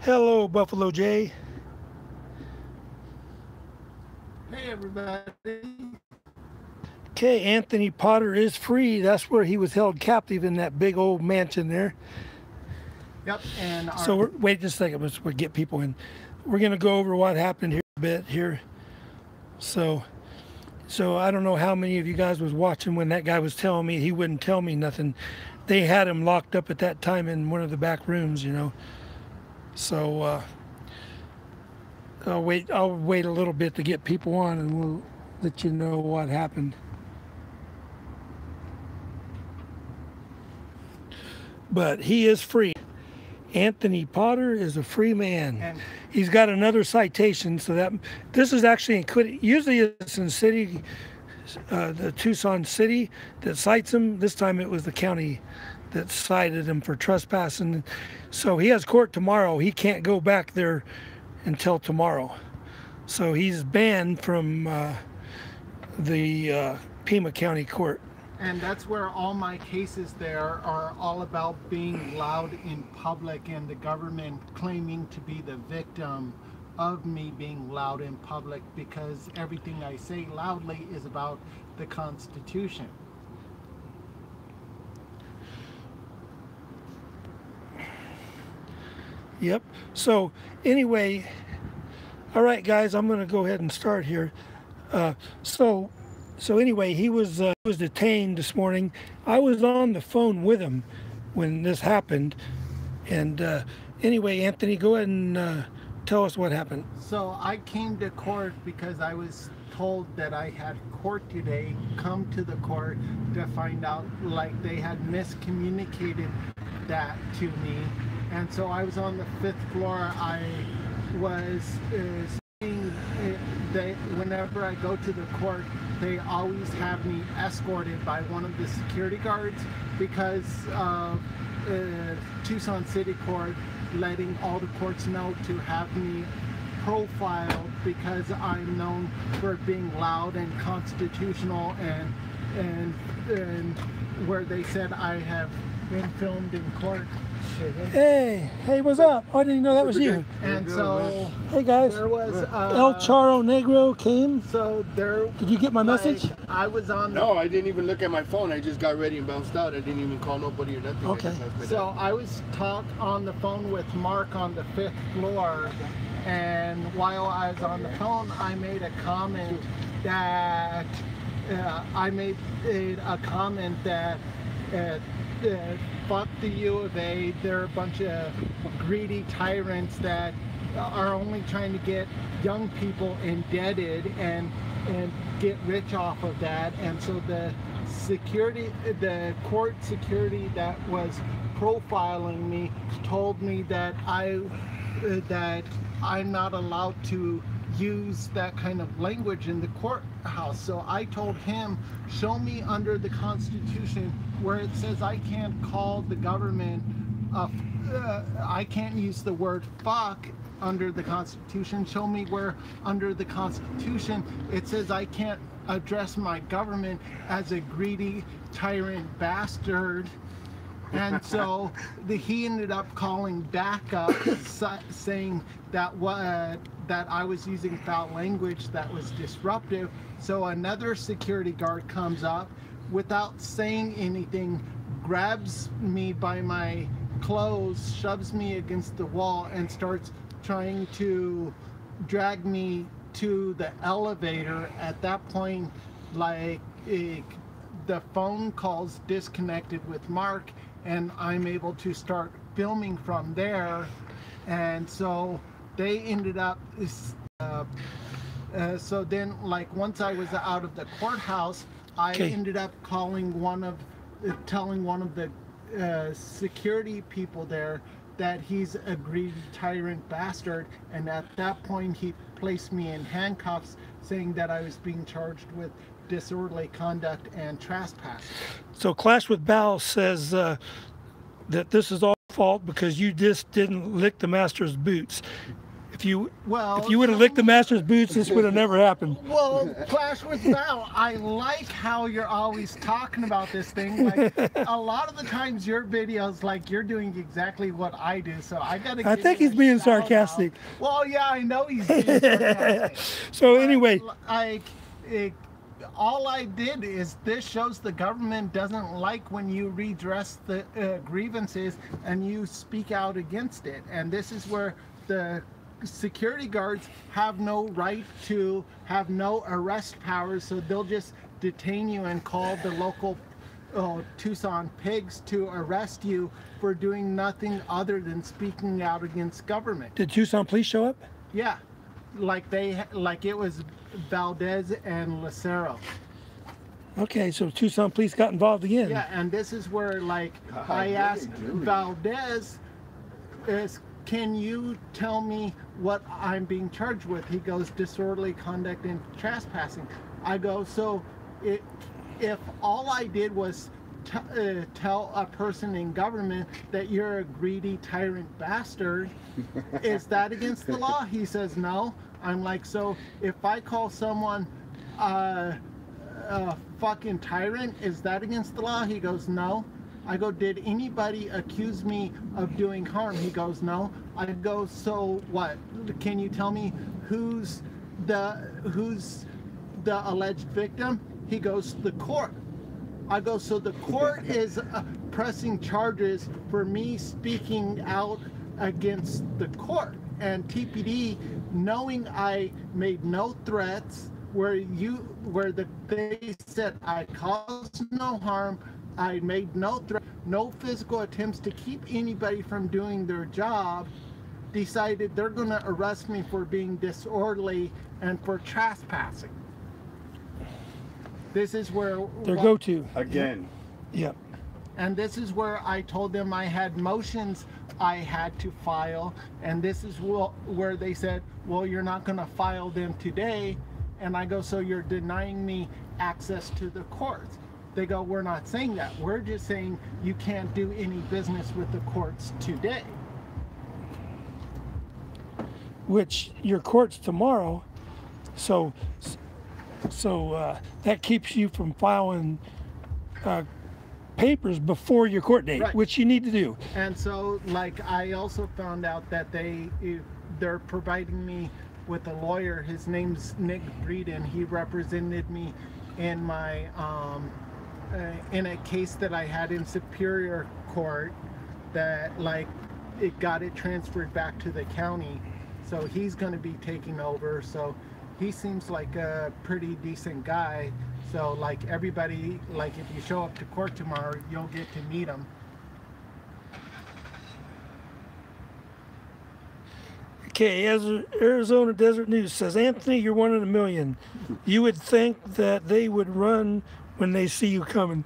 Hello, Buffalo Jay. Hey everybody. Okay, Anthony Potter is free. That's where he was held captive in that big old mansion there. Yep, and So wait just a second. We'll get people in. We're going to go over what happened here a bit here. So I don't know how many of you guys was watching when that guy was telling me he wouldn't tell me nothing. They had him locked up at that time in one of the back rooms, you know. So I'll wait a little bit to get people on, and we'll let you know what happened. But he is free. Anthony Potter is a free man. And he's got another citation, so that this is actually in, usually it's in city, the Tucson city that cites him. This time it was the county that cited him for trespassing. So he has court tomorrow. He can't go back there until tomorrow. So he's banned from the Pima County Court. and that's where all my cases there are all about being loud in public and the government claiming to be the victim of me being loud in public, because everything I say loudly is about the Constitution. Yep. So anyway, all right, guys, I'm going to go ahead and start here. So anyway, he was detained this morning. I was on the phone with him when this happened. And anyway, Anthony, go ahead and tell us what happened. So I came to court because I was told that I had court today. Come to the court to find out, like, they had miscommunicated that to me. And so I was on the 5th floor. I was seeing whenever I go to the court, they always have me escorted by one of the security guards, because of Tucson City Court letting all the courts know to have me profiled, because I'm known for being loud and constitutional, and where they said I have been filmed in court. Hey, what's up? I didn't know that was you. And so, hey guys, there was El Charro Negro came. So there. Did you get my message? I was on. No, I didn't even look at my phone. I just got ready and bounced out. I didn't even call nobody or nothing. Okay. So I was on the phone with Mark on the 5th floor, and while I was on the phone, I made a comment that fuck the U of A. They're a bunch of greedy tyrants that are only trying to get young people indebted and get rich off of that. And so the court security that was profiling me told me that I'm not allowed to use that kind of language in the courthouse. So I told him, show me under the Constitution where it says I can't call the government, I can't use the word fuck under the Constitution. Show me where under the Constitution it says I can't address my government as a greedy tyrant bastard. And so he ended up calling back up, saying that that I was using foul language that was disruptive. So another security guard comes up without saying anything, grabs me by my clothes, shoves me against the wall, and starts trying to drag me to the elevator. At that point, like, the phone call's disconnected with Mark, and I'm able to start filming from there. And so they ended up so then, like, once I was out of the courthouse, I ended up telling one of the security people there that he's a greedy tyrant bastard, and at that point he placed me in handcuffs, saying that I was being charged with disorderly conduct and trespass. So Clash with Bal says that this is all fault because you just didn't lick the master's boots. if you Well, would have licked the master's boots, this would have never happened. Well, Clash with Val, I like how you're always talking about this thing. Like, a lot of the times your videos, like, you're doing exactly what I do, so I gotta. I think he's being sarcastic. Well, yeah, I know he's being sarcastic. So anyway, all I did is this shows the government doesn't like when you redress the grievances and you speak out against it, and this is where the security guards have no right to have no arrest powers, so they'll just detain you and call the local Tucson pigs to arrest you for doing nothing other than speaking out against government. did Tucson police show up? Yeah, like it was Valdez and Lucero. Okay, so Tucson police got involved again. Yeah, and this is where, like, I asked Valdez, can you tell me what I'm being charged with? He goes, disorderly conduct and trespassing. I go, so if all I did was tell a person in government that you're a greedy tyrant bastard, is that against the law? He says no. I'm like, so if I call someone a fucking tyrant, is that against the law? He goes, no. I go, did anybody accuse me of doing harm? He goes, no. I go, so what? Can you tell me who's the alleged victim? He goes, the court. I go, so the court is pressing charges for me speaking out against the court. And TPD, knowing I made no threats, they said I caused no harm, I made no threat, no physical attempts to keep anybody from doing their job, decided they're going to arrest me for being disorderly and for trespassing. This is where Their go-to. Again. Yep. And this is where I told them I had motions I had to file, and this is where they said, well, you're not going to file them today. And I go, so you're denying me access to the courts? They go, we're not saying that. We're just saying you can't do any business with the courts today. Which your court's tomorrow, so that keeps you from filing papers before your court date, right, which you need to do. And so, like, I also found out that they're providing me with a lawyer. His name's Nick Breeden. He represented me in my in a case that I had in Superior Court that, like, it got it transferred back to the county. So he's going to be taking over. So he seems like a pretty decent guy. So, like, everybody, like, if you show up to court tomorrow, you'll get to meet him. Okay, as Arizona Desert News says, Anthony, you're one in a million. You would think that they would run when they see you coming.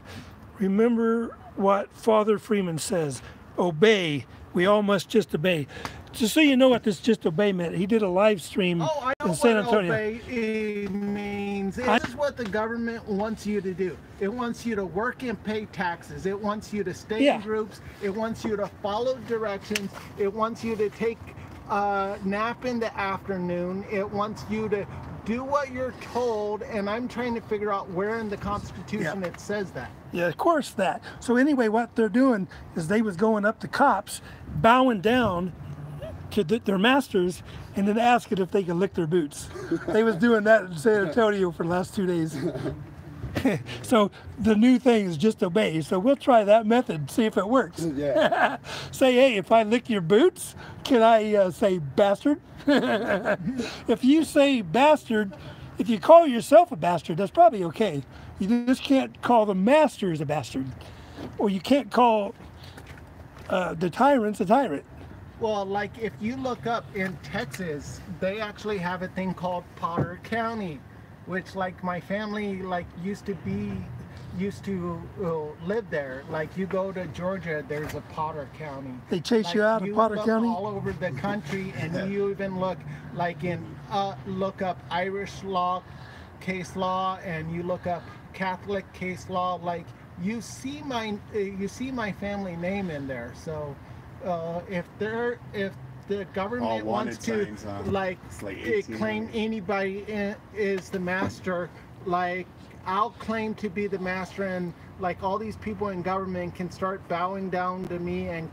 Remember what Father Freeman says, obey. We all must just obey. Just so you know what this just obey meant, he did a live stream in San Antonio. Obey means. This is what the government wants you to do. It wants you to work and pay taxes. It wants you to stay in groups. It wants you to follow directions. It wants you to take a nap in the afternoon. It wants you to do what you're told, and I'm trying to figure out where in the Constitution it says that. Yeah, of course that. So anyway, what they're doing is they was going up to cops, bowing down to their masters, and then asking if they could lick their boots. They was doing that in San Antonio for the last 2 days. So the new thing is just obey. So we'll try that method, see if it works. Yeah. Say, hey, if I lick your boots, can I say bastard? If you say bastard, if you call yourself a bastard, that's probably okay. You just can't call the masters a bastard. Or you can't call the tyrants a tyrant. Well, like, if you look up in Texas, they actually have a thing called Potter County, which, like, my family, like, used to live there. Like, you go to Georgia, there's a Potter County. They chase you out of Potter County? All over the country, and you even look, like, look up Irish law, case law, and you look up Catholic case law. Like, you see my family name in there. So if the government wanted wants to signs, huh? like, It's like 18. claim anybody is the master, like I'll claim to be the master, and like all these people in government can start bowing down to me and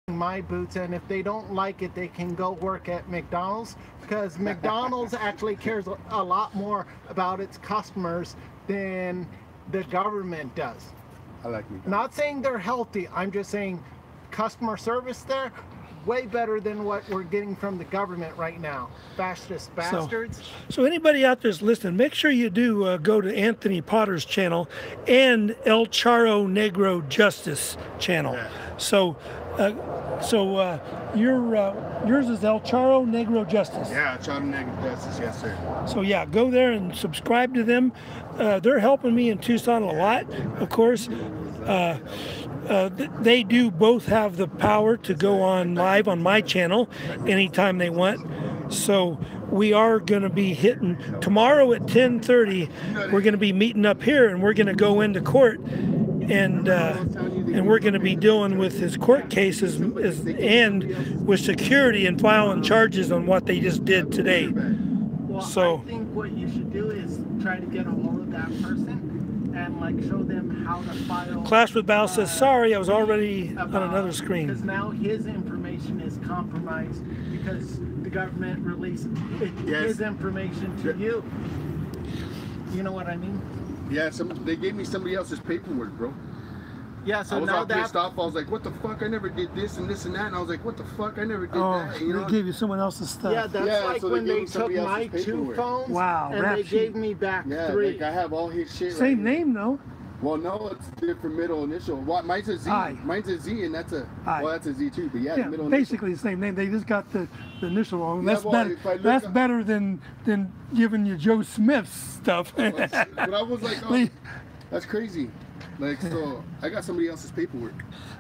my boots, and if they don't like it, they can go work at McDonald's, because McDonald's actually cares a lot more about its customers than the government does. I like McDonald's. Not saying they're healthy, I'm just saying customer service there way better than what we're getting from the government right now. Fascist bastards. So anybody out there's listening, make sure you do go to Anthony Potter's channel and El Charro Negro Justice channel. Yeah. So yours is El Charro Negro Justice. Yeah, Charro Negro Justice, yes, sir. So yeah, go there and subscribe to them. They're helping me in Tucson a lot, of course. They do both have the power to go on live on my channel anytime they want. So we are going to be hitting tomorrow at 10:30. We're going to be meeting up here, and we're going to go into court, and we're going to be dealing with his court cases and with security and filing charges on what they just did today. Well, So I think what you should do is try to get a hold of that person and like show them how to file. Clash with Bow says, sorry, I was already on another screen. Because now his information is compromised because the government released his information to you. You know what I mean? Yeah, they gave me somebody else's paperwork, bro. Yeah, so I was now all pissed off. I was like, what the fuck? I never did this and this and that. And I was like, what the fuck? I never did that. You know? They gave you someone else's stuff. Yeah, that's like so when they they gave took somebody my else's 2 paperwork. phones Wow, and rap they sheet. gave me back 3. Like I have all his shit. Same right name though. Well, no, it's different middle initial. What? Mine's a Z. I. Mine's a Z, and that's a. I. Well, that's a Z too. But yeah, Yeah, the middle basically the same name. They just got the initial wrong. Yeah, That's well, better. if I look That's up- better than giving you Joe Smith's stuff. But I was like, oh, that's crazy. Like, so I got somebody else's paperwork,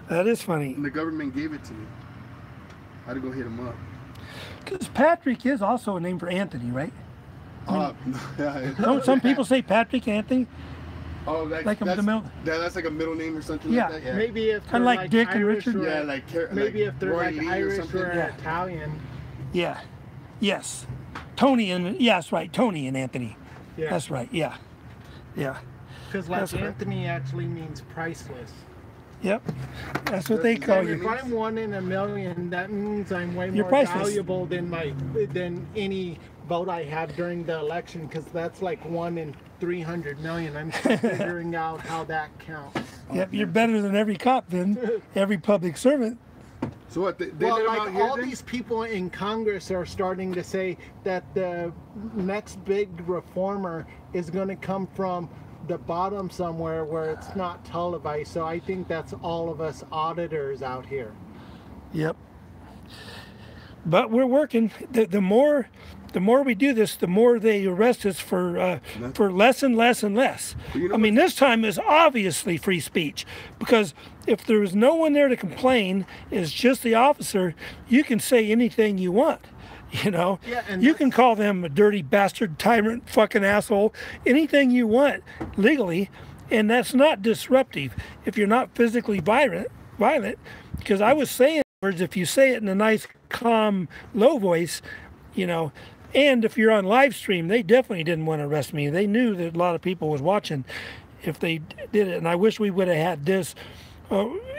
That is funny. and the government gave it to me. I had to go hit him up. Because Patrick is also a name for Anthony, right? Yeah. Don't some people say Patrick Anthony? Oh, Like that's, the middle. that's like a middle name or something Yeah. like that? Maybe if Kinda they're like Dick and Irish Richard? or- Yeah, like maybe like if they're Roy like Lee or Irish something. or Yeah. Italian. Yeah. Yes. Tony and yes, right. Tony and Anthony. Yeah. That's right. Yeah. Yeah. Because like That's right. Anthony actually means priceless. Yep. That's what they call And you. if I'm 1 in a million, that means I'm way You're more priceless. valuable than any vote I have during the election, because that's like 1 in 300 million. I'm still figuring out how that counts. Yep. You're better than every cop then. Every public servant. So what? They Well, let him like out here all then? these people in Congress are starting to say that the next big reformer is going to come from the bottom somewhere where it's not televised. So I think that's all of us auditors out here. Yep. But we're working. The more we do this, the more they arrest us for less and less and less. You know I mean, this time is obviously free speech, because if there is no one there to complain, it's just the officer, you can say anything you want. You know, Yeah, and you that's- can call them a dirty bastard, tyrant, fucking asshole, anything you want legally, and that's not disruptive if you're not physically violent. Because I was saying words, if you say it in a nice, calm, low voice, you know, and if you're on live stream, they definitely didn't want to arrest me. They knew that a lot of people was watching if they did it, and I wish we would have had this.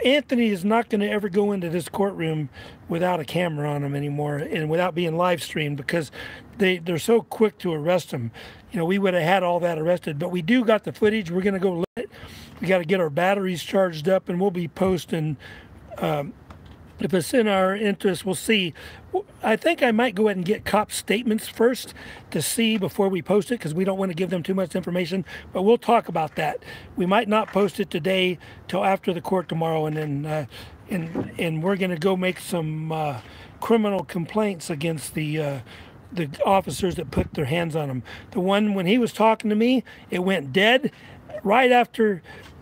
Anthony is not going to ever go into this courtroom without a camera on him anymore and without being live streamed, because they're so quick to arrest him. You know, we would have had all that arrested, but we do got the footage. We're going to go look at it. We got to get our batteries charged up, and we'll be posting. If it's in our interest, we'll see. I think I might go ahead and get cop statements first to see before we post it, because we don't want to give them too much information, but we'll talk about that. We might not post it today till after the court tomorrow, and then and we're going to go make some criminal complaints against the officers that put their hands on him. The one, when he was talking to me, it went dead right after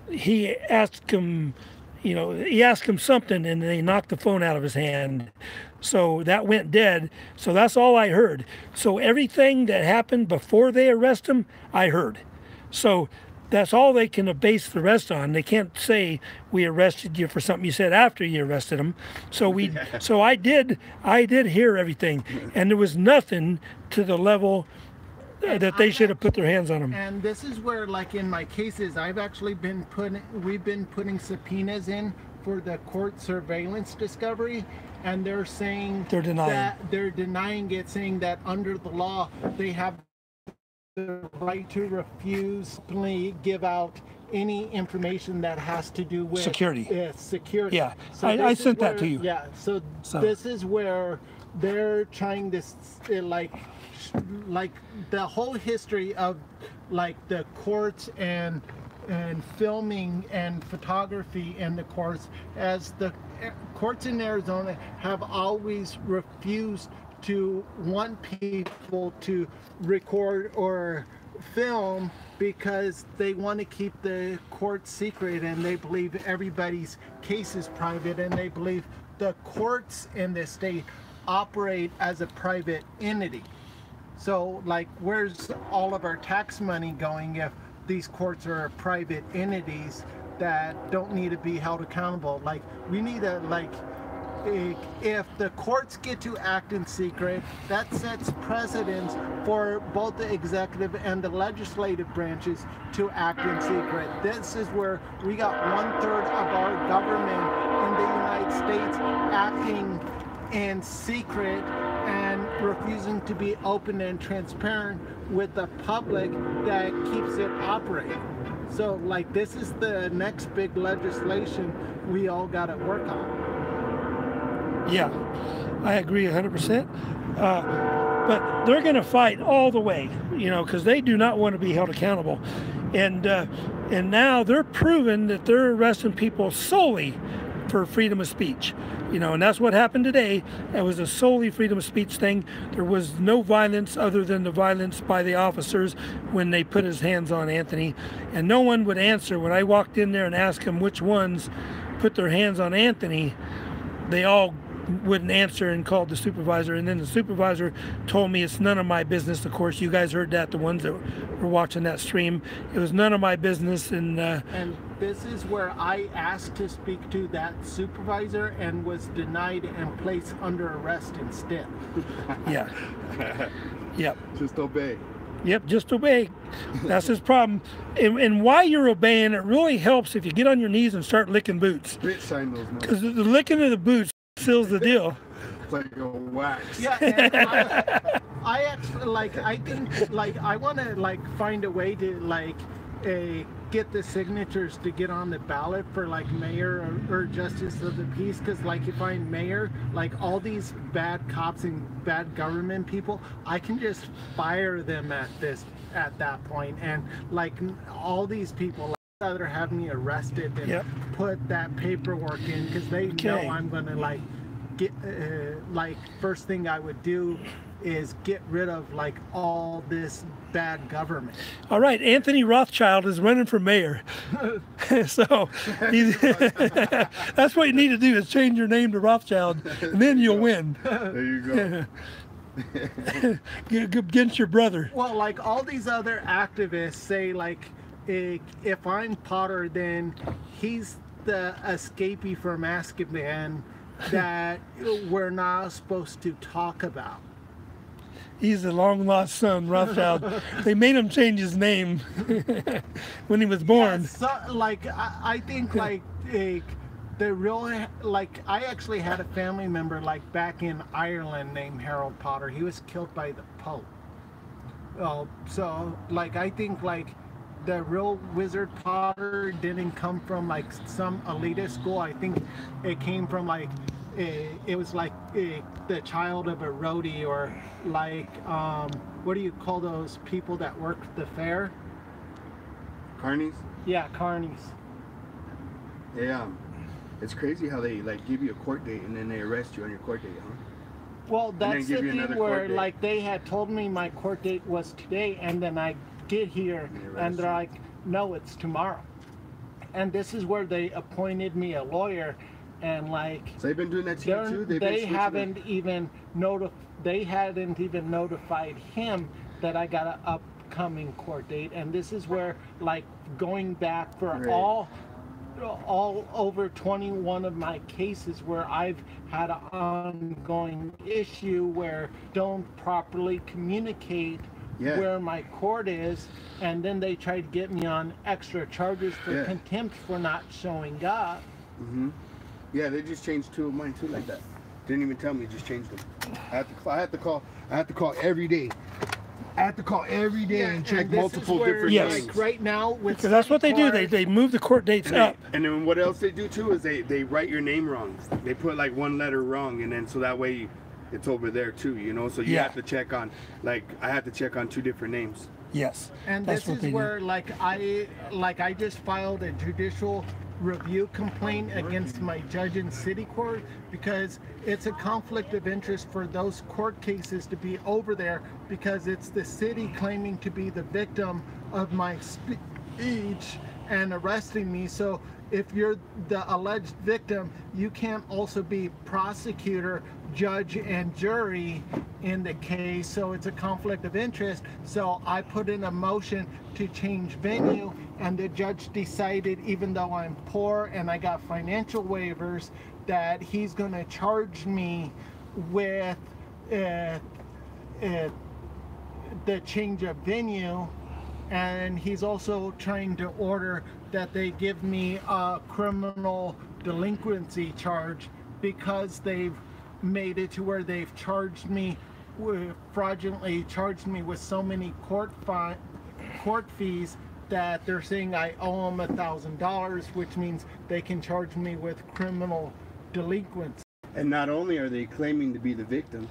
he asked him. You know, he asked him something, and they knocked the phone out of his hand. So that went dead. So that's all I heard. So everything that happened before they arrest him, I heard. So that's all they can base the arrest on. They can't say we arrested you for something you said after you arrested them. So so I did hear everything, and there was nothing to the level that they should have put their hands on them. And this is where, like in my cases, we've been putting subpoenas in for the court surveillance discovery, and they're saying they're denying it, saying that under the law they have the right to refuse to give out any information that has to do with security. Security. Yeah, so I sent that to you. Yeah, so this is where they're trying to like the whole history of like the courts and filming and photography in the courts, as the courts in Arizona have always refused to want people to record or film because they want to keep the court secret, and they believe everybody's case is private, and they believe the courts in this state operate as a private entity. So like, where's all of our tax money going if these courts are private entities that don't need to be held accountable? Like, we need to, like, if the courts get to act in secret, that sets precedents for both the executive and the legislative branches to act in secret. This is where we got 1/3 of our government in the United States acting in secret and refusing to be open and transparent with the public that keeps it operating. So like, this is the next big legislation we all got to work on. Yeah, I agree 100%. But they're going to fight all the way, you know, because they do not want to be held accountable. And now they're proving that they're arresting people solely for freedom of speech, you know, and that's what happened today. It was a solely freedom of speech thing. There was no violence other than the violence by the officers when they put his hands on Anthony, and no one would answer. When I walked in there and asked them which ones put their hands on Anthony, they all wouldn't answer and called the supervisor, and then the supervisor told me it's none of my business. Of course, you guys heard that, the ones that were watching that stream. It was none of my business. And this is where I asked to speak to that supervisor and was denied and placed under arrest instead. Yeah. Yep. Just obey. Yep, just obey. That's his problem. And while you're obeying, it really helps if you get on your knees and start licking boots. Because the licking of the boots seals the deal. It's like a wax. Yeah, and I actually, like, I think, like, I want to, like, find a way to, like, get the signatures to get on the ballot for, like, mayor or justice of the peace. Because, like, if I'm mayor, like, all these bad cops and bad government people, I can just fire them at that point. And, like, all these people, rather have me arrested than put that paperwork in, because they know I'm gonna, like, get like, first thing I would do is get rid of, like, all this bad government. All right, Anthony Rothschild is running for mayor. So that's what you need to do, is change your name to Rothschild, and then you'll win. There you go. Against your brother. Well, like, all these other activists say, like, if I'm Potter, then he's the escapee from Azkaban that we're not supposed to talk about. He's the long lost son, Rothschild. They made him change his name when he was born. Yeah, so, like, I think, like, the real, like, I actually had a family member, like, back in Ireland named Harold Potter. He was killed by the Pope. So, like, I think, like, the real Wizard Potter didn't come from, like, some elitist school. I think it came from, like, it was like the child of a roadie, or like, what do you call those people that work the fair? Carnies? Yeah, carnies. Yeah, it's crazy how they, like, give you a court date and then they arrest you on your court date, huh? Well, that's the thing where, like, they had told me my court date was today, and then I get here and they're like, no, it's tomorrow. And this is where they appointed me a lawyer, and, like, so they've been doing that to you too? They hadn't even notified him that I gotta upcoming court date, and this is where, like, going back for Right. all over 21 of my cases where I've had an ongoing issue where don't properly communicate Yeah. where my court is, and then they try to get me on extra charges for Yeah. contempt for not showing up. Yeah, they just changed 2 of mine too, like that. Didn't even tell me, just changed them. I had to call every day. I have to call every day and check this multiple is where, different Yes. things. like, right now with Because that's what they do. court- They move the court dates up. And then what else they do too is they write your name wrong. They put like 1 letter wrong, and then so that way it's over there too, you know. So you Yeah. have to check on, like, I have to check on 2 different names. Yes. And that's this what is they where, do. I just filed a judicial review complaint against my judge in city court because it's a conflict of interest for those court cases to be over there because it's the city claiming to be the victim of my speech and arresting me. So if you're the alleged victim, you can't also be prosecutor, judge, and jury in the case. So it's a conflict of interest. So I put in a motion to change venue, and the judge decided, even though I'm poor and I got financial waivers, that he's going to charge me with the change of venue. And he's also trying to order that they give me a criminal delinquency charge because they've made it to where they've charged me, fraudulently charged me with so many court fees that they're saying I owe them $1,000, which means they can charge me with criminal delinquency. And not only are they claiming to be the victim,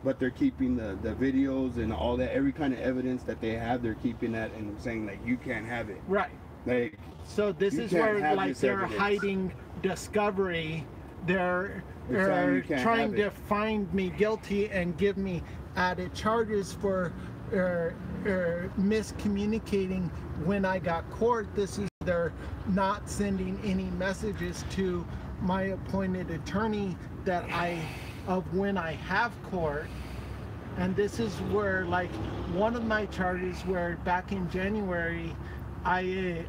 but they're keeping the videos and all that, every kind of evidence that they have, they're keeping that and saying, like, you can't have it. Right. Like, So this you is can't where, have like, this they're evidence. hiding discovery. They're telling you can't trying have to it. find me guilty and give me added charges for miscommunicating when I got court. This is, they're not sending any messages to my appointed attorney that of when I have court. And this is where, like, one of my charges where back in January I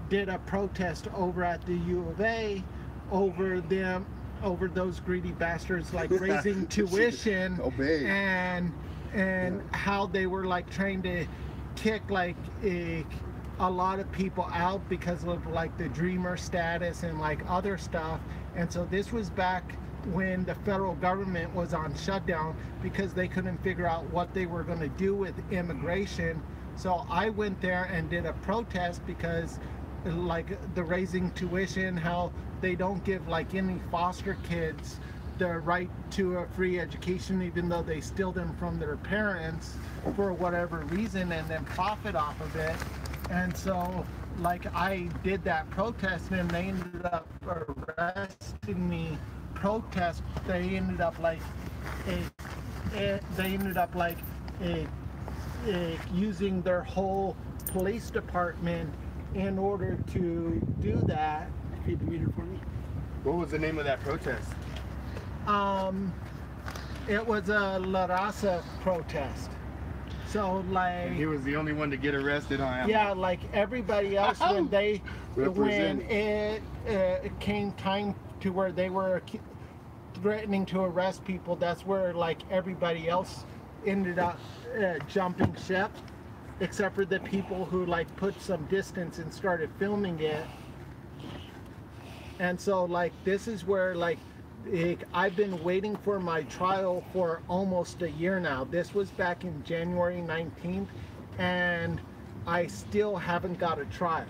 did a protest over at the U of A over those greedy bastards, like, raising tuition Obey. and how they were, like, trying to kick, like, a lot of people out because of, like, the dreamer status and, like, other stuff. And so this was back when the federal government was on shutdown because they couldn't figure out what they were going to do with immigration. So I went there and did a protest because, like, the raising tuition, how they don't give, like, any foster kids the right to a free education even though they steal them from their parents for whatever reason and then profit off of it. And so, like, I did that protest and they ended up arresting me. Protest, they ended up using their whole police department in order to do that. Feed the meter for me. what was the name of that protest? It was a La Raza protest. So, like, And he was the only one to get arrested on. yeah, like everybody else, when Represent. it came time to where they were threatening to arrest people, that's where, like, everybody else ended up jumping ship, except for the people who, like, put some distance and started filming it. And so, like, this is where, like, I've been waiting for my trial for almost a year now. This was back in January 19th, and I still haven't got a trial.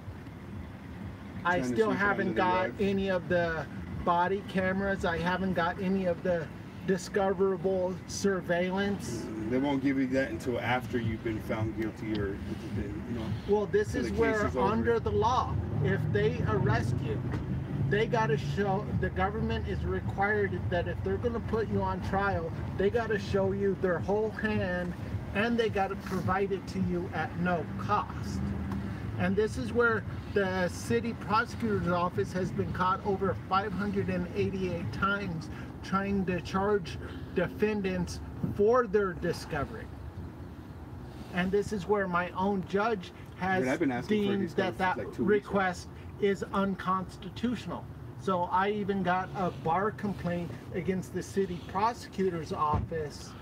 I Trying to still sneak it haven't under the got rug. any of the body cameras. I haven't got any of the discoverable surveillance. They won't give you that until after you've been found guilty or it's been, you know. Well, this So is the case where, is over. under the law, if they arrest you, they got to show, the government is required that if they're going to put you on trial, they got to show you their whole hand and they got to provide it to you at no cost. And this is where the city prosecutor's office has been caught over 588 times trying to charge defendants for their discovery. And this is where my own judge has Dude, I've been asking for deemed these guys that like 2 weeks request is unconstitutional. So I even got a bar complaint against the city prosecutor's office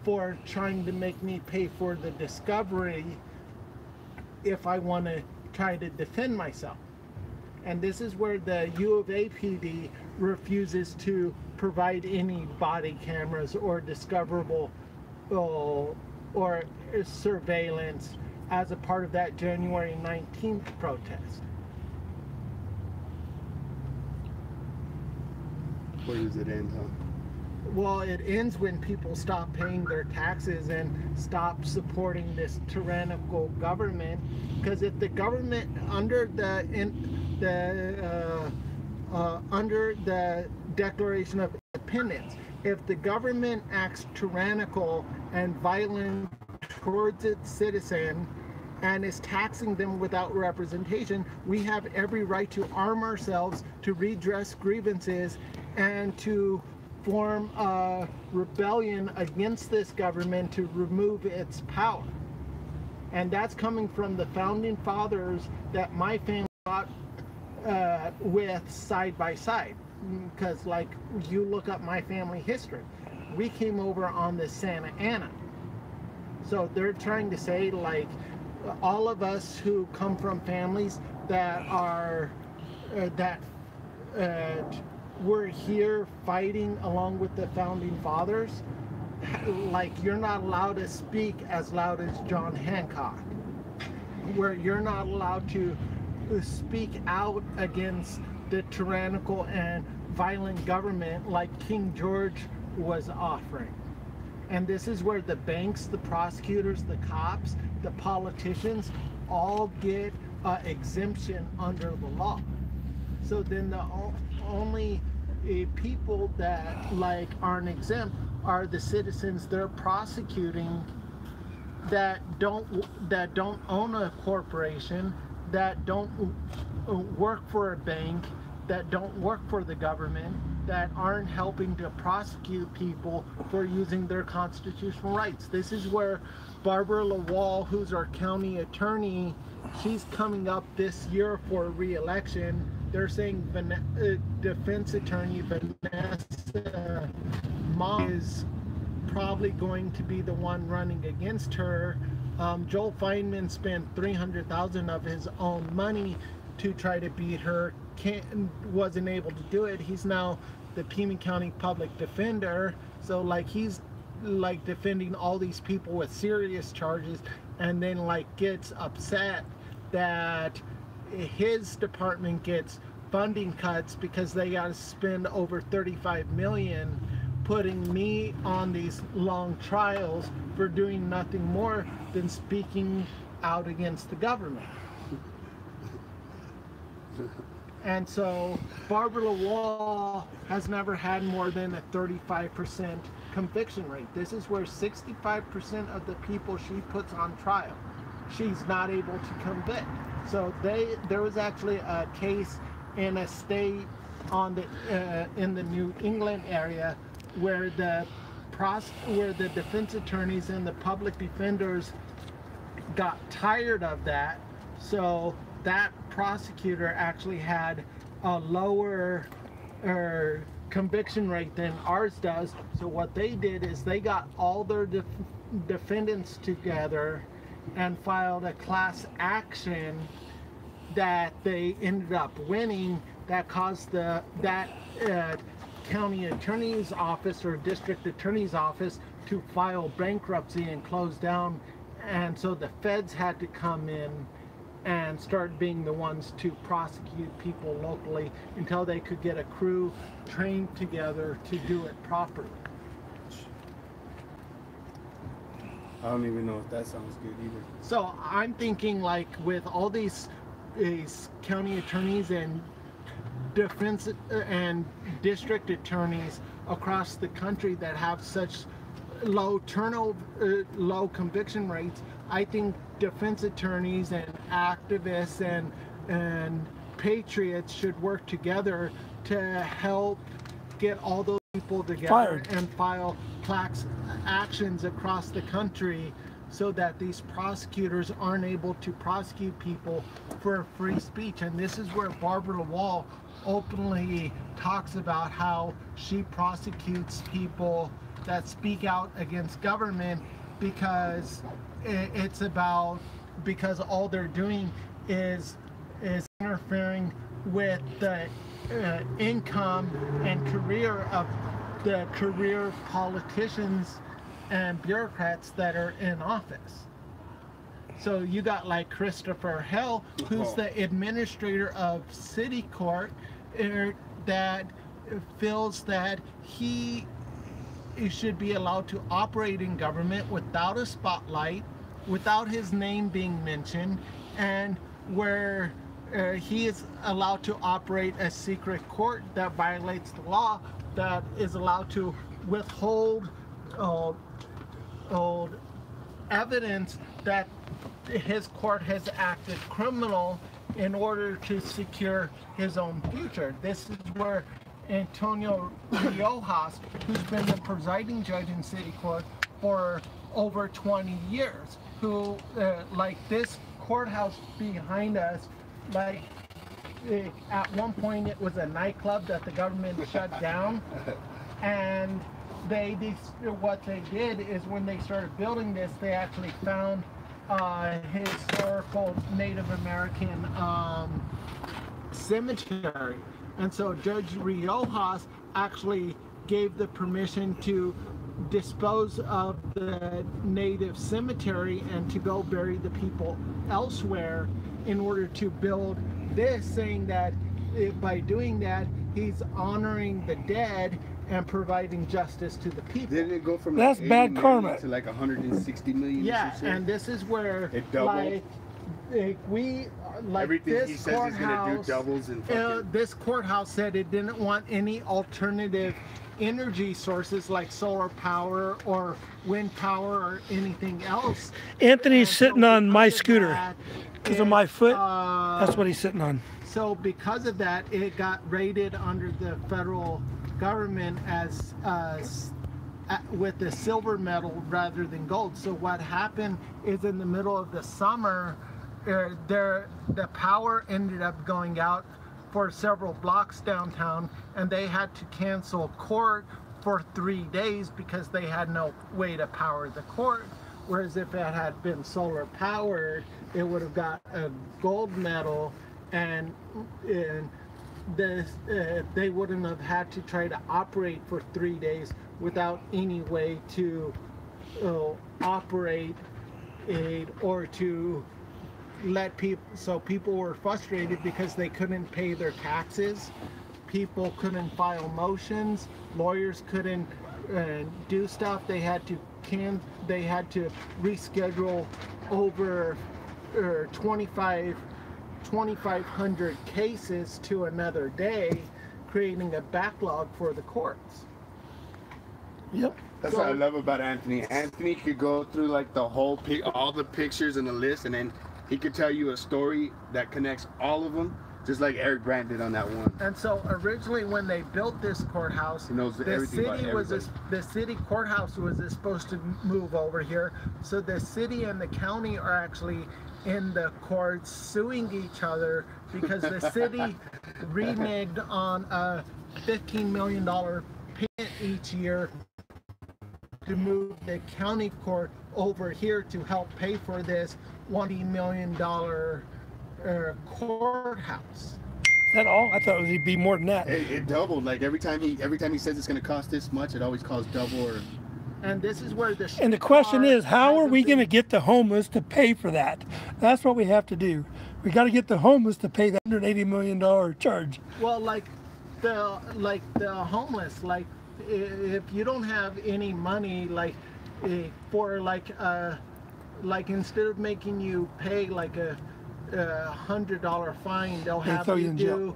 for trying to make me pay for the discovery if I want to try to defend myself. And this is where the U of A PD refuses to provide any body cameras or discoverable or surveillance as a part of that January 19th protest. Where does it end, huh? Well, it ends when people stop paying their taxes and stop supporting this tyrannical government. Because if the government under the Declaration of Independence, if the government acts tyrannical and violent towards its citizen and is taxing them without representation, we have every right to arm ourselves to redress grievances and to form a rebellion against this government to remove its power. And that's coming from the founding fathers that my family fought with side by side. Because like you look up my family history, we came over on the Santa Ana. So they're trying to say like all of us who come from families that are we're here fighting along with the founding fathers, like you're not allowed to speak as loud as John Hancock, where you're not allowed to speak out against the tyrannical and violent government like King George was offering. And this is where the banks, the prosecutors, the cops, the politicians all get exemption under the law. So then the only people that like aren't exempt are the citizens they're prosecuting that don't own a corporation, that don't work for a bank, that don't work for the government, that aren't helping to prosecute people for using their constitutional rights. This is where Barbara LaWall, who's our county attorney, she's coming up this year for re-election. They're saying defense attorney Vanessa Ma is probably going to be the one running against her. Joel Feynman spent $300,000 of his own money to try to beat her. Wasn't able to do it. He's now the Pima County Public Defender. So like he's like defending all these people with serious charges, and then like gets upset that his department gets funding cuts because they got to spend over $35 million putting me on these long trials for doing nothing more than speaking out against the government. And so Barbara LaWall has never had more than a 35% conviction rate. This is where 65% of the people she puts on trial, she's not able to convict. So there was actually a case in a state on the in the New England area where the defense attorneys and the public defenders got tired of that. So that prosecutor actually had a lower conviction rate than ours does. So what they did is they got all their defendants together and filed a class action that they ended up winning, that caused that county attorney's office or district attorney's office to file bankruptcy and close down. And so the feds had to come in and start being the ones to prosecute people locally until they could get a crew trained together to do it properly. I don't even know if that sounds good either. So I'm thinking like with all these county attorneys and defense and district attorneys across the country that have such low turnover, low conviction rates, I think defense attorneys and activists and patriots should work together to help get all those people together and file class actions across the country so that these prosecutors aren't able to prosecute people for free speech. And this is where Barbara Wall openly talks about how she prosecutes people that speak out against government because because all they're doing is interfering with the income and career of the career politicians and bureaucrats that are in office. So you got like Christopher Hell, who's the administrator of city court, that feels that he should be allowed to operate in government without a spotlight, without his name being mentioned, and where he is allowed to operate a secret court that violates the law, that is allowed to withhold evidence that his court has acted criminal in order to secure his own future. This is where Antonio Riojas, who's been the presiding judge in city court for over 20 years, who like this courthouse behind us, like at one point it was a nightclub that the government shut down, and what they did is when they started building this, they actually found historical Native American cemetery. And so Judge Riojas actually gave the permission to dispose of the native cemetery and to go bury the people elsewhere in order to build this, saying that by doing that, he's honoring the dead and providing justice to the people. Didn't it go from That's like bad karma to like 160 million? Yeah, and this is where it doubled. Everything this he says he's gonna do doubles and this courthouse said it didn't want any alternative energy sources like solar power or wind power or anything else. Anthony's sitting on my scooter because of my foot. That's what he's sitting on. So because of that, it got rated under the federal government as with the silver medal rather than gold. So what happened is in the middle of the summer, the power ended up going out for several blocks downtown, and they had to cancel court for 3 days because they had no way to power the court. Whereas if it had been solar powered, it would have got a gold medal, and they wouldn't have had to try to operate for 3 days without any way to operate it or to let people. So people were frustrated because they couldn't pay their taxes, people couldn't file motions, lawyers couldn't do stuff. They had to reschedule over 2,500 cases to another day, creating a backlog for the courts. Yep. That's what I love about Anthony. Anthony could go through like the whole all the pictures and the list, and then he could tell you a story that connects all of them, just like Eric Brandt did on that one. And so originally when they built this courthouse, the city courthouse was supposed to move over here. So the city and the county are actually in the courts suing each other because the city reneged on a $15 million payment each year to move the county court over here to help pay for this $20 million courthouse. Is that all? I thought it would be more than that. It doubled. Like every time he says it's going to cost this much, it always costs double. And this is where the question is, how are we going to get the homeless to pay for that? That's what we have to do. We got to get the homeless to pay the $180 million charge. Well, like the homeless, like if you don't have any money, like for like instead of making you pay like a $100 fine, they'll have you do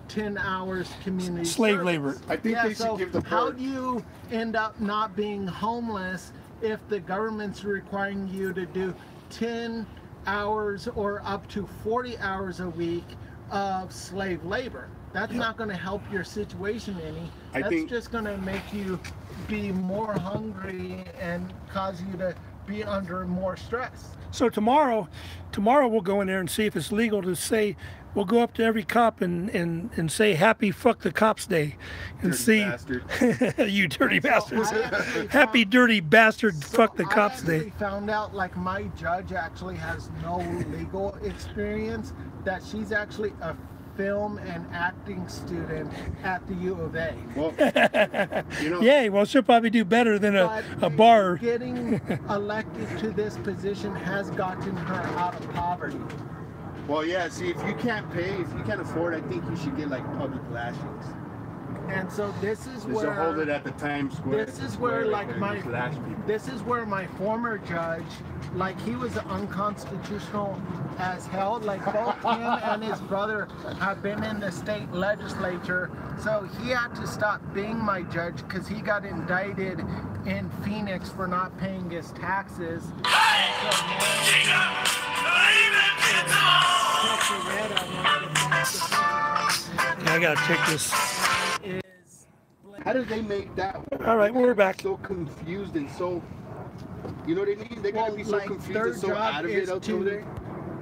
10 hours community slave service. labor. I think they should give the how do you end up not being homeless if the government's requiring you to do 10 hours or up to 40 hours a week of slave labor? That's not going to help your situation any. That's just going to make you be more hungry and cause you to be under more stress. So tomorrow we'll go in there and see if it's legal to say, we'll go up to every cop and say happy fuck the cops day and Dirty see bastard. you dirty bastards. I actually Happy found- dirty bastard so fuck the I cops actually day. found out like my judge actually has no legal experience, that she's actually a film and acting student at the U of A. Well, you know, Yay, well she'll probably do better than a But bar. getting elected to this position has gotten her out of poverty. well, yeah. See, if you can't pay, if you can't afford, I think you should get like public lashings. And so this is Just to hold it where at the Times Square. this is where like and my just lash people. this is where my former judge, like he was unconstitutional as hell. Like both him and his brother have been in the state legislature, so he had to stop being my judge because he got indicted in Phoenix for not paying his taxes. I gotta check this. How did they make that? All right, we're back. So confused and so, you know what I mean? They're gonna Well, be so like confused their and so job out of is it out to there.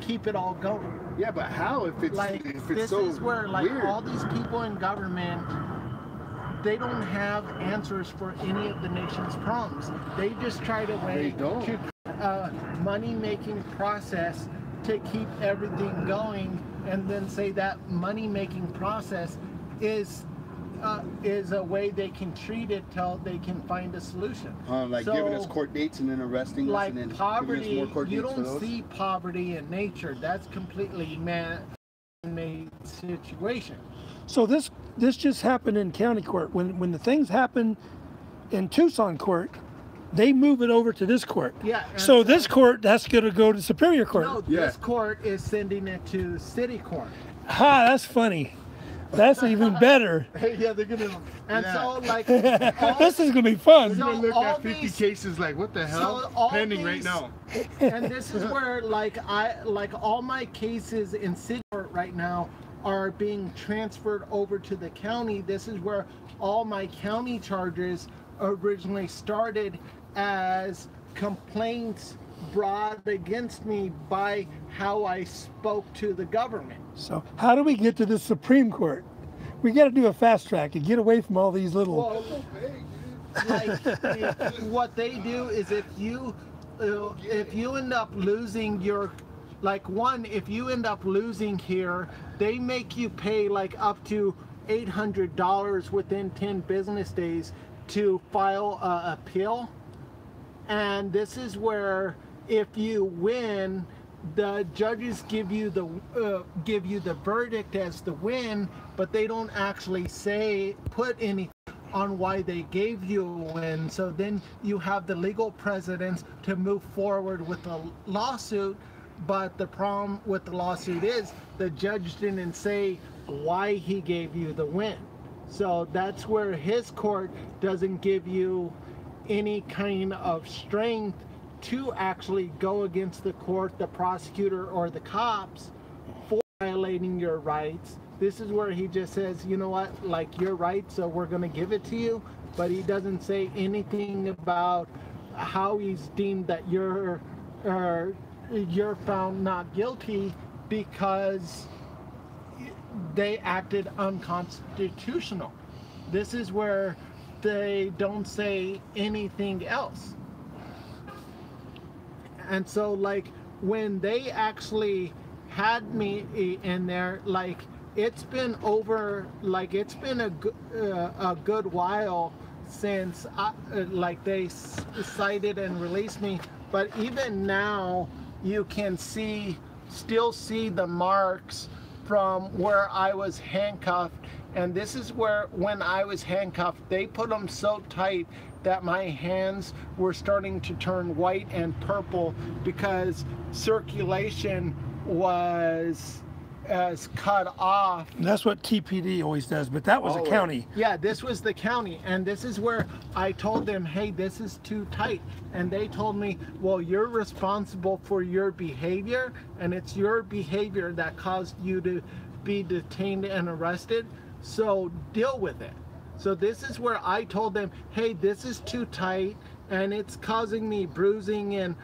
keep it all going. Yeah, but how? If it's Like if it's this so is where like weird. all these people in government, they don't have answers for any of the nation's problems. They just try to way don't. to money-making process to keep everything going, and then say that money-making process is a way they can treat it till they can find a solution. Like So, giving us court dates and then arresting us like and then giving poverty, us more court you dates for don't those. see poverty in nature. That's completely man-made situation. So this just happened in county court. When the things happen in Tucson court, they move it over to this court. Yeah. and So this court, that's going to go to Superior Court. No, Yeah. this court is sending it to city court. Ha, that's funny. That's even better. Yeah, they're gonna. And Yeah. so like, This is going to be fun. So We're gonna look all at 50 these- cases like, what the hell? so all Pending right these- now. and this is where like all my cases in city court right now are being transferred over to the county. This is where all my county charges originally started as complaints brought against me by how I spoke to the government. So how do we get to the Supreme Court? We got to do a fast track and get away from all these little. Well, like what they do is if you end up losing your, like one, if you end up losing here, they make you pay like up to $800 within 10 business days to file a appeal. And this is where if you win, the judges give you the verdict as the win, but they don't actually put anything on why they gave you a win. So then you have the legal precedence to move forward with the lawsuit. But the problem with the lawsuit is the judge didn't say why he gave you the win. So that's where his court doesn't give you any kind of strength to actually go against the court, the prosecutor, or the cops for violating your rights. This is where he just says, you know what, like you're right, so we're going to give it to you. But he doesn't say anything about how he's deemed that you're found not guilty because they acted unconstitutional. This is where they don't say anything else. And so like when they actually had me in there, like it's been a good while since like they cited and released me. But even now you can still see the marks from where I was handcuffed. And this is where, when I was handcuffed, they put them so tight that my hands were starting to turn white and purple because circulation was cut off. And that's what TPD always does, but that was a county. Yeah, this was the county, and this is where I told them, hey, this is too tight. And they told me, well, you're responsible for your behavior, and it's your behavior that caused you to be detained and arrested, so deal with it. So this is where I told them, hey, this is too tight, and it's causing me bruising and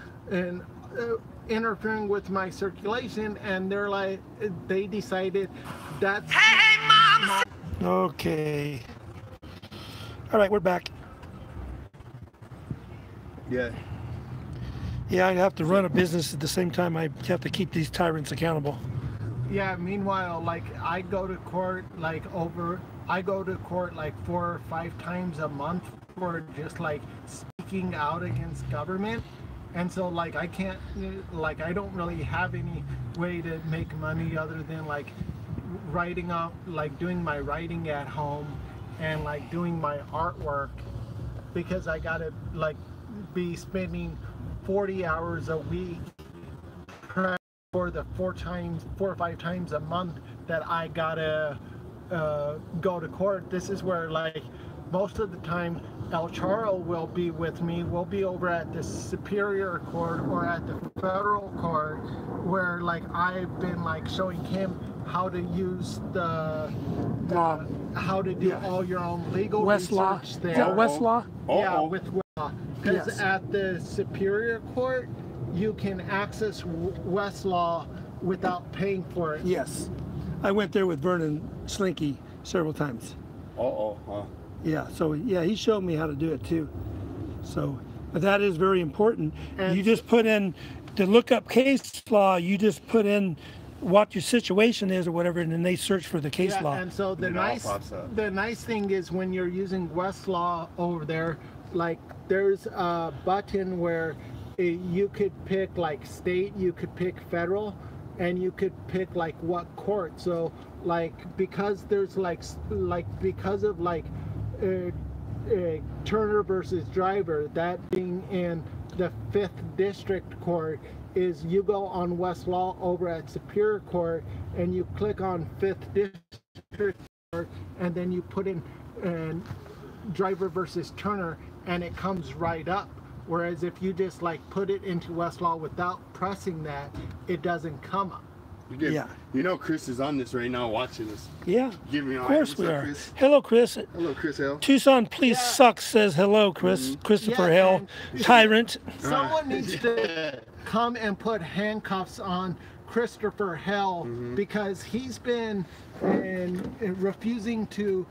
interfering with my circulation. And they're like, they decided that's Okay. All right, we're back. Yeah. Yeah, I have to run a business at the same time. I have to keep these tyrants accountable. Yeah, meanwhile, like I go to court like 4 or 5 times a month for just like speaking out against government. And so like I can't, like I don't really have any way to make money other than like writing up, like doing my writing at home and like doing my artwork, because I gotta like be spending 40 hours a week for the 4 or 5 times a month that I gotta go to court. This is where like most of the time El Charro will be with me. We'll be over at the Superior Court or at the Federal Court, where like I've been like showing him how to use how to do all your own legal Westlaw. research there. Is that Westlaw? Yeah, with Westlaw. Because Yes. at the Superior Court, you can access Westlaw without paying for it. Yes. I went there with Vernon Slinky several times. Yeah, so yeah, he showed me how to do it too. So, but that is very important. And you just put in, to look up case law, you just put in what your situation is or whatever, and then they search for the case law. And so the nice thing is when you're using Westlaw over there, like there's a button where you could pick like state, you could pick federal, and you could pick like what court. So like because there's because of like Turner versus Driver, that being in the 5th District Court, is you go on Westlaw over at Superior Court and you click on 5th District Court, and then you put in Driver versus Turner and it comes right up. Whereas if you just like put it into Westlaw without pressing that, it doesn't come up. Yeah. You know Chris is on this right now watching us. Yeah, Give me of course what's we up, are. Chris? Hello, Chris. Hello, Chris L. Tucson Police Sucks says hello, Chris. Christopher Yeah, Hell, and- tyrant. Someone needs to come and put handcuffs on Christopher Hell, because he's been refusing to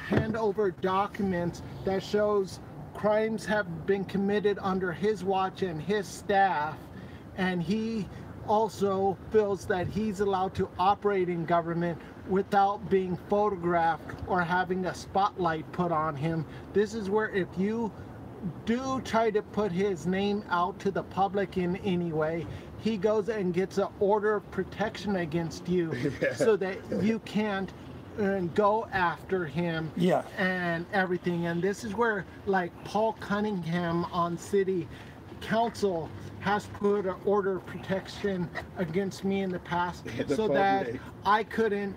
hand over documents that shows crimes have been committed under his watch and his staff, and he also feels that he's allowed to operate in government without being photographed or having a spotlight put on him. This is where if you do try to put his name out to the public in any way, he goes and gets an order of protection against you so that you can't go after him and everything. And this is where like Paul Cunningham on city council has put an order of protection against me in the past, so that I couldn't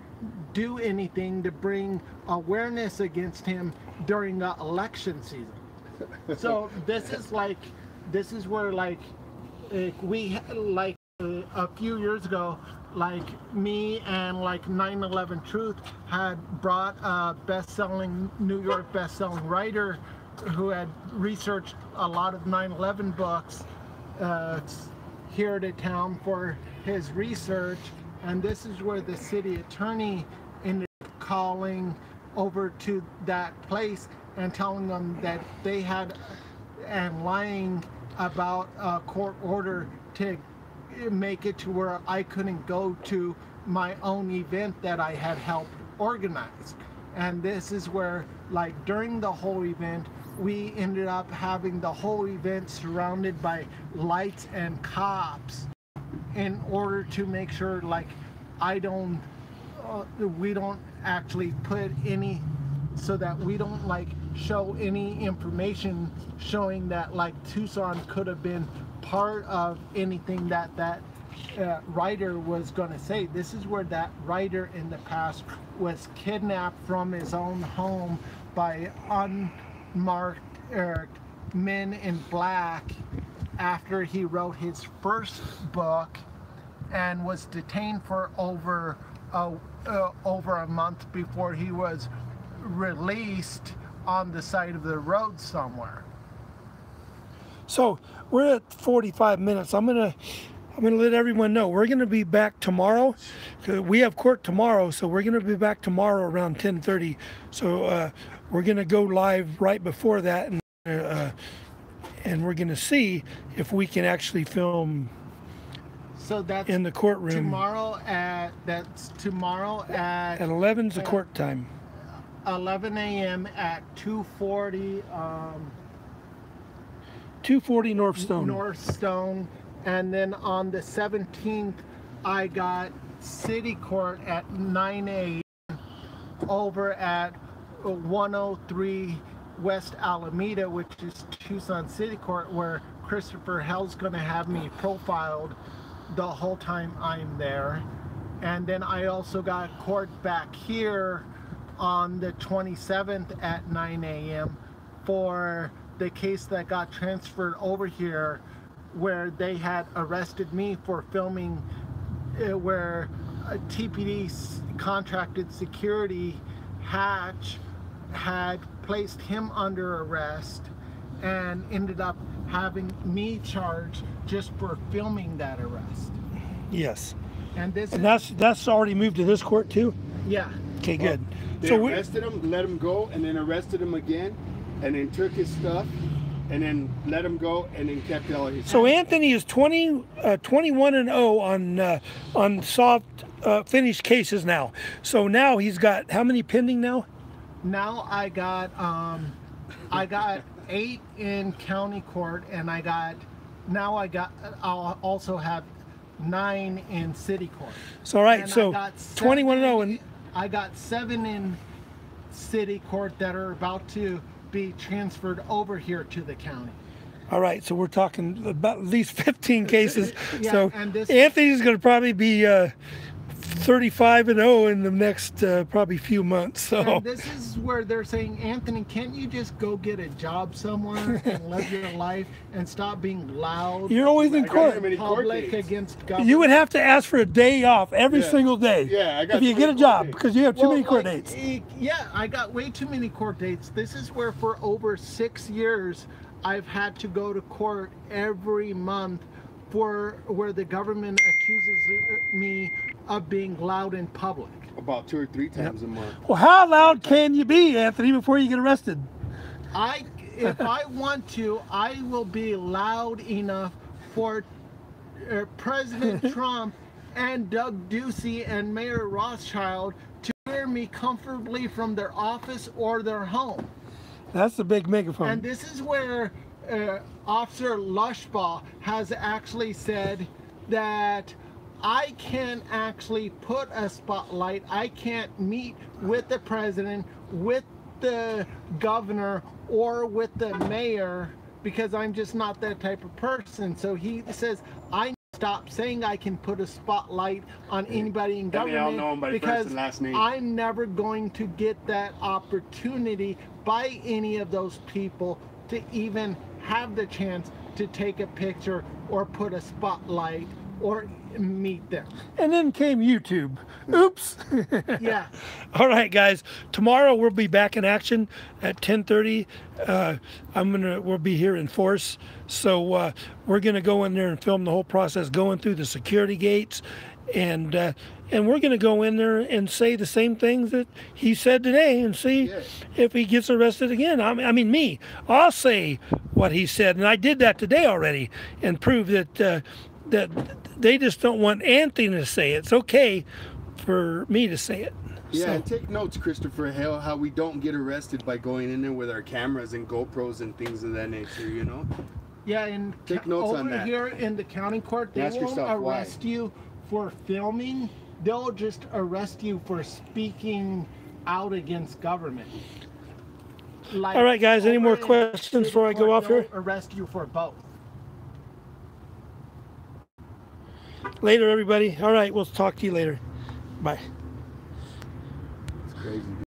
do anything to bring awareness against him during the election season. So this is where like we like a few years ago, like me and like 9/11 Truth had brought a New York best-selling writer who had researched a lot of 9/11 books here to town for his research. And this is where the city attorney ended up calling over to that place and telling them that they had and lying about a court order to make it to where I couldn't go to my own event that I had helped organize. And this is where like during the whole event, we ended up having the whole event surrounded by lights and cops in order to make sure like we don't actually put any, so that we don't like show any information showing that like Tucson could have been part of anything that writer was going to say. This is where that writer in the past was kidnapped from his own home by unmarked men in black after he wrote his first book, and was detained for over a month before he was released on the side of the road somewhere. So we're at 45 minutes. I'm gonna let everyone know we're gonna be back tomorrow. We have court tomorrow, so we're gonna be back tomorrow around 10:30. So we're gonna go live right before that, and we're gonna see if we can actually film. So that's in the courtroom tomorrow at 11's the court time. 11 a.m. at 240 North Stone. North Stone. And then on the 17th, I got City Court at 9 a.m. over at 103 West Alameda, which is Tucson City Court, where Christopher Hell's going to have me profiled the whole time I'm there. And then I also got court back here on the 27th at 9 a.m. for the case that got transferred over here, where they had arrested me for filming where TPD contracted security Hatch had placed him under arrest and ended up having me charged just for filming that arrest. Yes. And that's already moved to this court too? Yeah. Okay, good. They arrested him, let him go, and then arrested him again, and then took his stuff, and then let him go, and then kept all his. So Anthony is 21-0 on solved finished cases now. So now he's got how many pending now? Now I got 8 in county court, and I'll also have 9 in city court. So right, and so 21-0, and I got 7 in city court that are about to be transferred over here to the county. All right, so we're talking about at least 15 cases. Yeah, so and Anthony's going to probably be 35-0 in the next probably few months. So and this is where they're saying, Anthony, can't you just go get a job somewhere and live your life and stop being loud? You're always in court. Public against government. You would have to ask for a day off every single day. Yeah, I got if you get a job because you have too many court dates. Yeah, I got way too many court dates. This is where for over 6 years I've had to go to court every month for where the government accuses me of being loud in public. About 2 or 3 times a month. Well, how loud can you be, Anthony, before you get arrested? If I want to, I will be loud enough for President Trump and Doug Ducey and Mayor Rothschild to hear me comfortably from their office or their home. That's the big megaphone. And this is where Officer Lushbaugh has actually said that I can't actually put a spotlight. I can't meet with the president, with the governor, or with the mayor because I'm just not that type of person. So he says, I stop saying I can put a spotlight on anybody in government because I'm never going to get that opportunity by any of those people to even have the chance to take a picture or put a spotlight or meet them. And then came YouTube. Oops. Yeah. All right, guys. Tomorrow we'll be back in action at 10:30. We'll be here in force. So we're gonna go in there and film the whole process, going through the security gates, and we're gonna go in there and say the same things that he said today, and see if he gets arrested again. I mean, I'll say what he said, and I did that today already, and prove that that they just don't want Anthony to say it. It's okay for me to say it. Yeah, so. And take notes, Christopher Hale, how we don't get arrested by going in there with our cameras and GoPros and things of that nature, you know? Yeah, and take notes on that. Over here in the county court, they won't arrest you for filming. They'll just arrest you for speaking out against government. Like, all right, guys, any more questions before I go off here? Arrest you for both. Later, everybody. All right, we'll talk to you later. Bye. It's crazy.